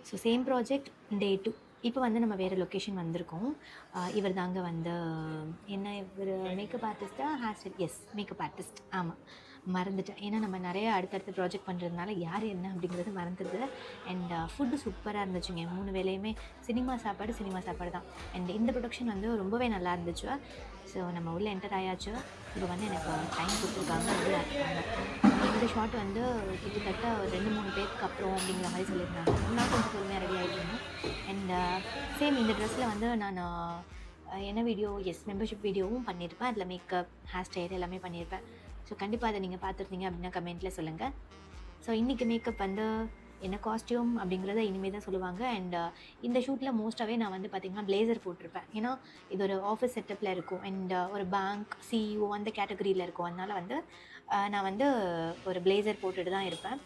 So same project டே 2. இப்போ வந்து நம்ம வேறு லொக்கேஷன் வந்திருக்கோம். இவர் தாங்க வந்து என்ன இவர் மேக்கப் ஆர்டிஸ்ட்டா? Hair style makeup artist. ஆமாம், மறந்துட்டேன். ஏன்னா நம்ம நிறைய அடுத்தடுத்த ப்ராஜெக்ட் பண்ணுறதுனால யார் என்ன அப்படிங்கிறது மறந்துடுது. அண்ட் ஃபுட்டு சூப்பராக இருந்துச்சுங்க. 3 வேளையுமே சினிமா சாப்பாடு தான். அண்ட் இந்த ப்ரொடக்ஷன் வந்து ரொம்பவே நல்லா இருந்துச்சு. ஸோ நம்ம உள்ளே என்டர் ஆயாச்சு. இப்போ வந்து எனக்கு டைம் கொடுத்துருக்காங்க, வந்து ஆக்கிட்டாங்க. இந்த ஷாட் வந்து கிட்டத்தட்ட ஒரு 2-3 பேருக்கு அப்புறம் அப்படிங்கிற மாதிரி சொல்லியிருந்தாங்க. நான் கொஞ்சம் பொறுமையாக ரெடி ஆகிட்டு இருந்தேன். அண்ட் சேம் இந்த ட்ரெஸ்ஸில் வந்து நான் என்ன வீடியோ மெம்பர்ஷிப் வீடியோவும் பண்ணியிருப்பேன். அதில் மேக்கப், ஹேர் ஸ்டைல் எல்லாமே பண்ணியிருப்பேன். ஸோ கண்டிப்பாக அதை நீங்கள் பார்த்துருந்தீங்க அப்படின்னா கமெண்ட்டில் சொல்லுங்கள். ஸோ இன்றைக்கி மேக்கப் வந்து என்ன காஸ்டியூம் அப்படிங்கிறத இனிமேல் தான் சொல்லுவாங்க. அண்ட் இந்த ஷூட்டில் மோஸ்ட்டாகவே நான் வந்து பார்த்திங்கன்னா பிளேசர் போட்டிருப்பேன். ஏன்னா இது ஒரு ஆஃபீஸ் செட்டப்பில் இருக்கும். அண்ட் ஒரு பேங்க் சிஇஓ அந்த கேட்டகரியில் இருக்கும். அதனால் வந்து நான் வந்து ஒரு பிளேசர் போட்டுட்டு தான் இருப்பேன்.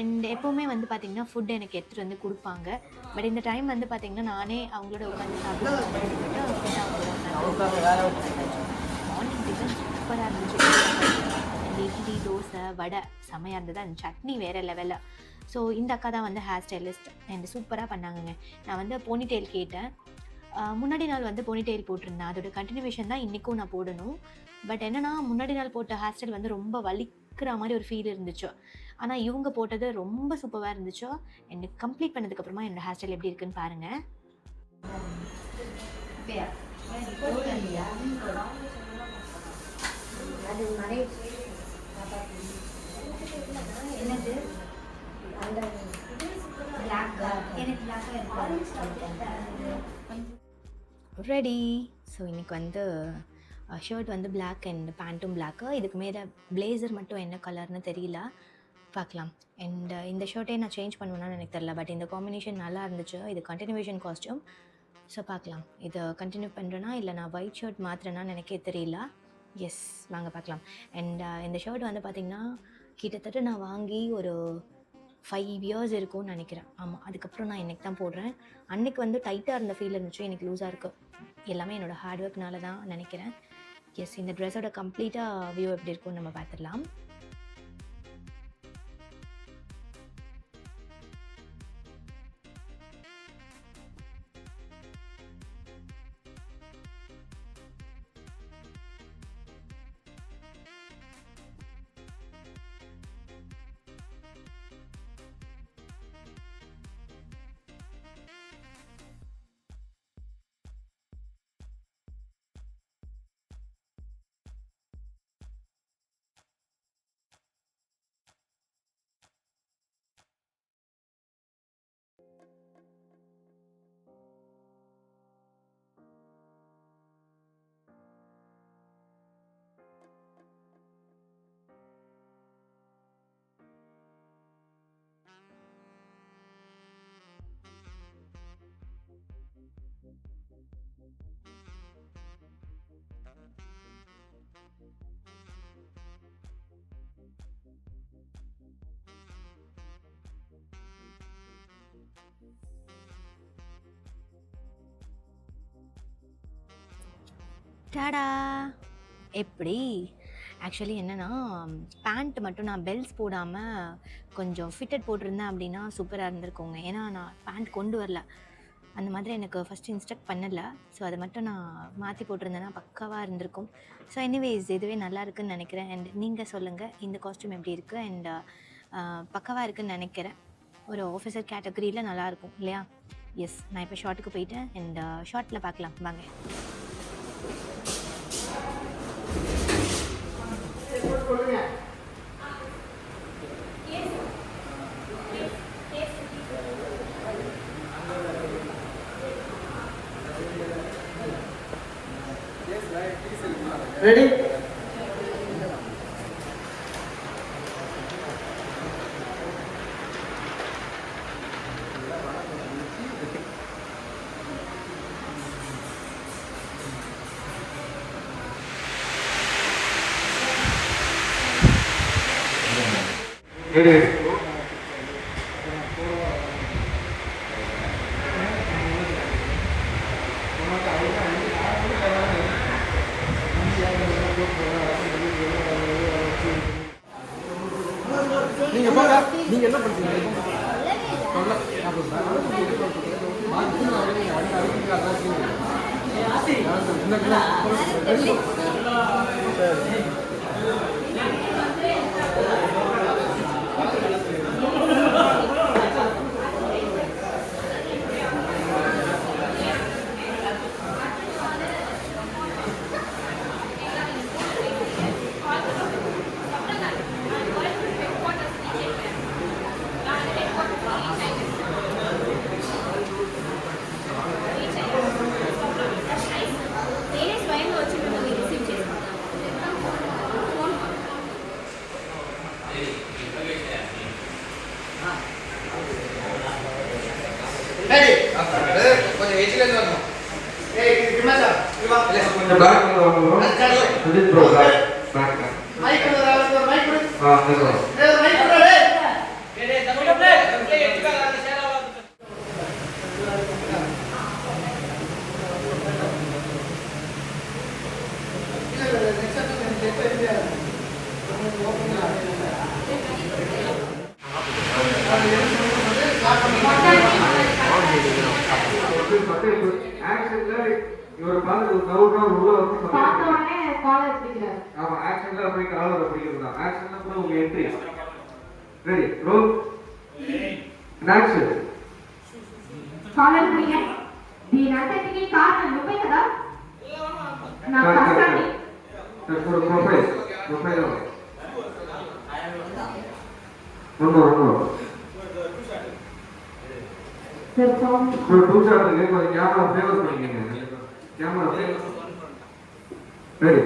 அண்ட் எப்போவுமே வந்து பார்த்திங்கன்னா ஃபுட் எனக்கு எடுத்துகிட்டு வந்து கொடுப்பாங்க. பட் இந்த டைம் வந்து பார்த்திங்கன்னா நானே அவங்களோட உட்காந்து சாப்பிட்டு மார்னிங் டிஃபன் சூப்பராக இருந்துச்சு. அண்ட் இட்லி, தோசை, வடை செமையாக இருந்தது. அந்த சட்னி வேறு லெவலில். ஸோ இந்த அக்கா தான் வந்து ஹேர் ஸ்டைலிஸ்ட் அண்ட் சூப்பராக பண்ணாங்கங்க. நான் வந்து போனிடெயில் கேட்டேன். முன்னாடி நாள் வந்து போனிடெயில் போட்டிருந்தேன். அதோட கண்டினியூவேஷன் தான் இன்றைக்கும் நான் போடணும். பட் என்னென்னா முன்னாடி நாள் போட்ட ஹேர் ஸ்டைல் வந்து ரொம்ப வலிக்கிற மாதிரி ஒரு ஃபீல் இருந்துச்சு. ஆனால் இவங்க போட்டது ரொம்ப சூப்பராக இருந்துச்சு. எனக்கு கம்ப்ளீட் பண்ணதுக்கப்புறமா என்னோடய ஹேர் ஸ்டைல் எப்படி இருக்குன்னு பாருங்கள். என்னது ரெடி. ஸோ இன்றைக்கி வந்து ஷர்ட் வந்து பிளாக் அண்ட் பேண்ட்டும் பிளாக்கு. இதுக்கு மேலே பிளேசர் மட்டும் என்ன கலர்னு தெரியல, பார்க்கலாம். அண்ட் இந்த ஷர்ட்டே நான் சேஞ்ச் பண்ணுவேன்னு எனக்கு தெரியல. பட் இந்த காம்பினேஷன் நல்லா இருந்துச்சு. இது கண்டினியூவேஷன் காஸ்டியூம். ஸோ பார்க்கலாம், இதை கண்டினியூ பண்ணுறேன்னா இல்லை நான் ஒயிட் ஷர்ட் மாற்றுறேன்னான்னு எனக்கே தெரியல. வாங்க பார்க்கலாம். அண்ட் இந்த ஷர்ட் வந்து பார்த்திங்கன்னா கிட்டத்தட்ட நான் வாங்கி ஒரு 5 years இருக்கும்னு நினைக்கிறேன். ஆமாம், அதுக்கப்புறம் நான் இன்றைக்கி தான் போடுறேன். அன்றைக்கி வந்து டைட்டாக இருந்த ஃபீல் இருந்துச்சு, எனக்கு லூஸாக இருக்குது. எல்லாமே என்னோடய ஹார்ட் ஒர்க்னால தான் நினைக்கிறேன். இந்த ட்ரெஸ்ஸோட கம்ப்ளீட்டாக வியூ எப்படி இருக்கும்னு நம்ம பார்த்துடலாம். டாடா! எப்படி? ஆக்சுவலி என்னென்னா பேண்ட் மட்டும் நான் பெல்ஸ் போடாமல் கொஞ்சம் ஃபிட்டட் போட்டிருந்தேன் அப்படின்னா சூப்பராக இருந்திருக்குங்க. ஏன்னா நான் பேண்ட் கொண்டு வரல, அந்த மாதிரி எனக்கு ஃபஸ்ட்டு இன்ஸ்ட்ரக்ட் பண்ணலை. ஸோ அதை மட்டும் நான் மாற்றி போட்டிருந்தேன்னா பக்காவாக இருந்திருக்கும். ஸோ எனிவேஸ் இதுவே நல்லா இருக்குதுன்னு நினைக்கிறேன். அண்ட் நீங்கள் சொல்லுங்கள், இந்த காஸ்ட்யூம் எப்படி இருக்குது? அண்ட் பக்காவாக இருக்குதுன்னு நினைக்கிறேன். ஒரு ஆஃபீஸர் கேட்டகரியில் நல்லாயிருக்கும் இல்லையா? நான் இப்போ ஷார்ட்டுக்கு போயிட்டேன். அண்ட் ஷார்ட்டில் பார்க்கலாம் வாங்க. ரெடி? ரெடி? நீங்க என்ன பண்றீங்க? கொஞ்சம் எஜிலேருந்து வரணும். கொஞ்சம் பேக் வாங்க சுஜித் ப்ரோ பேக் மைக் ஆக்ஷன்ல இவர் பாத்து ஒரு கவுண்டா உள்ள வந்து பார்த்த உடனே காலர் பிடிக்கிறாரு. ஆமா ஆக்ஷன்ல போய் காலர் பிடிக்கிறது தான் ஆக்ஷன்ல கூட உங்க entry ready role action collar పిడిగా దీనంతటికి కారణం నువ్వే కదా నా కష్టాన్ని ప్రొఫైల్ ஒன்று పెర్ఫార్మ్ ஒரு டூ ஷாட் இருக்கு கொஞ்சம் கேமரா ஃபேவர் பண்ணிக்கங்க கேமரா ஃபேவர் ரெடி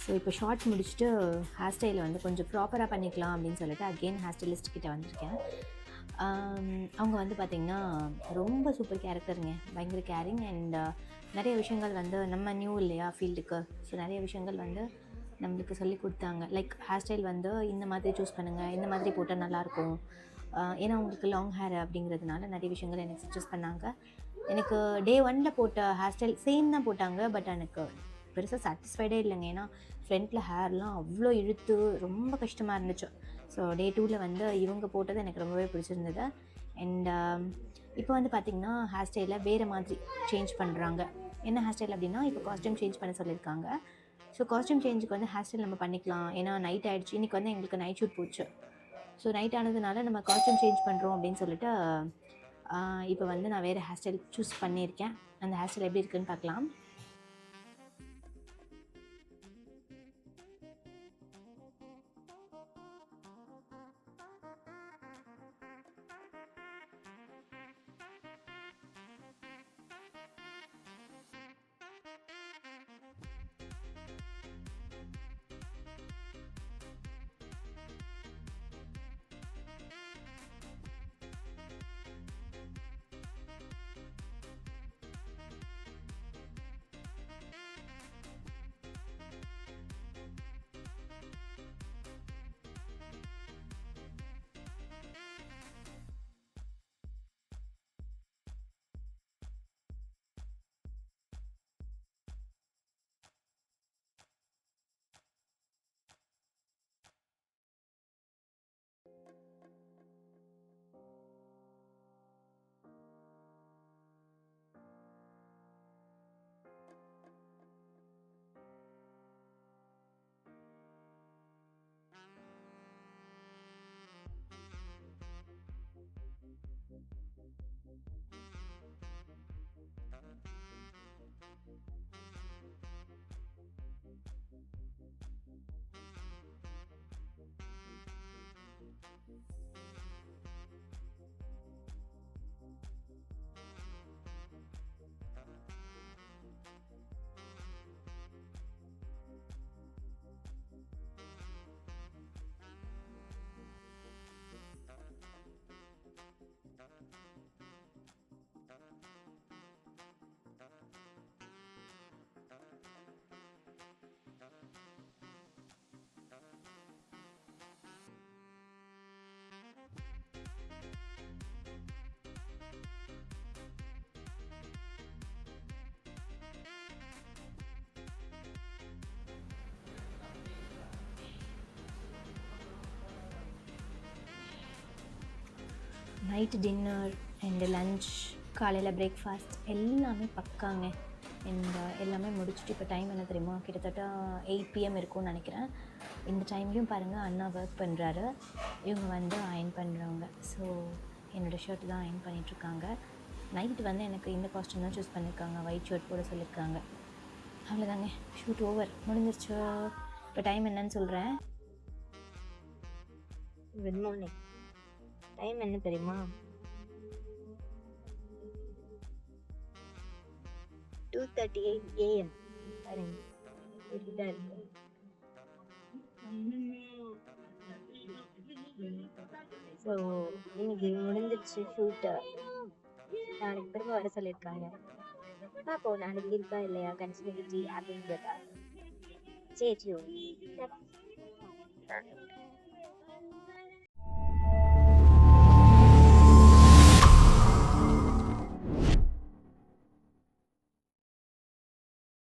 ஸோ இப்போ ஷார்ட் முடிச்சுட்டு ஹேர் ஸ்டைலை வந்து கொஞ்சம் ப்ராப்பராக பண்ணிக்கலாம் அப்படின்னு சொல்லிட்டு அகெயின் ஹேர் ஸ்டைலிஸ்ட் கிட்ட வந்திருக்கேன். அவங்க வந்து பார்த்திங்கன்னா ரொம்ப சூப்பர் கேரக்டருங்க, பயங்கர கேரிங் அண்ட் நிறைய விஷயங்கள் வந்து நம்ம நியூ இல்லையா ஃபீல்டுக்கு, ஸோ நிறைய விஷயங்கள் வந்து நம்மளுக்கு சொல்லி கொடுத்தாங்க. லைக் ஹேர் ஸ்டைல் வந்து இந்த மாதிரி சூஸ் பண்ணுங்கள், இந்த மாதிரி போட்டால் நல்லாயிருக்கும், ஏன்னா உங்களுக்கு லாங் ஹேர் அப்படிங்கிறதுனால நிறைய விஷயங்கள் எனக்கு சஜஸ்ட் பண்ணாங்க. எனக்கு டே 1 போட்ட ஹேர் ஸ்டைல் சேம் தான் போட்டாங்க, பட் எனக்கு பெருசாக சாட்டிஸ்ஃபைடே இல்லைங்க. ஏன்னா ஃப்ரண்ட்டில் ஹேர்லாம் அவ்வளோ இழுத்து ரொம்ப கஷ்டமாக இருந்துச்சு. ஸோ டே 2 வந்து இவங்க போட்டது எனக்கு ரொம்பவே பிடிச்சிருந்தது. அண்ட் இப்போ வந்து பார்த்திங்கன்னா ஹேர் ஸ்டைலை வேறு மாதிரி சேஞ்ச் பண்ணுறாங்க. என்ன ஹேர் ஸ்டைல் அப்படின்னா, இப்போ காஸ்ட்யூம் சேஞ்ச் பண்ண சொல்லியிருக்காங்க. ஸோ காஸ்ட்யூம் சேஞ்சுக்கு வந்து ஹேர் ஸ்டைல் நம்ம பண்ணிக்கலாம், ஏன்னா நைட் ஆகிடுச்சு. இன்றைக்கி வந்து எங்களுக்கு நைட் ஷூட் போச்சு. ஸோ நைட் ஆனதுனால நம்ம காஸ்ட்யூம் சேஞ்ச் பண்ணுறோம் அப்படின்னு சொல்லிட்டு இப்போ வந்து நான் வேறு ஹேர் ஸ்டைல் சூஸ் பண்ணியிருக்கேன். அந்த ஹேர் ஸ்டைல் எப்படி இருக்குதுன்னு பார்க்கலாம். நைட்டு டின்னர் அண்டு லன்ச், காலையில் பிரேக்ஃபாஸ்ட் எல்லாமே பக்காங்க. இந்த எல்லாமே முடிச்சுட்டு இப்போ டைம் என்ன தெரியுமா, கிட்டத்தட்ட 8 PM இருக்கும்னு நினைக்கிறேன். இந்த டைம்லேயும் பாருங்கள் அண்ணா ஒர்க் பண்ணுறாரு, இவங்க வந்து அயர்ன் பண்ணுறவங்க. ஸோ என்னோடய ஷர்ட் தான் அயர்ன் பண்ணிகிட்ருக்காங்க. நைட்டு வந்து எனக்கு இந்த காஸ்ட்யூம் தான் சூஸ் பண்ணியிருக்காங்க, ஒயிட் ஷர்ட் போட சொல்லியிருக்காங்க. அவ்வளோதாங்க, ஷூட் ஓவர், முடிஞ்சிருச்சு. இப்போ டைம் என்னன்னு சொல்கிறேன். Good morning. டைம் என்ன தெரியுமா, 2:38 AM. பாருங்க, இப்படிதான் இருக்கு. ஸோ இன்னைக்கு முடிஞ்சிருச்சு ஷூட்டு. நாளைக்கு திரும்ப வர சொல்லியிருக்காங்க. பார்ப்போம் நாளைக்கு இருக்கா இல்லையா கன்சிடரிட்டி அப்படின்றதா. சரி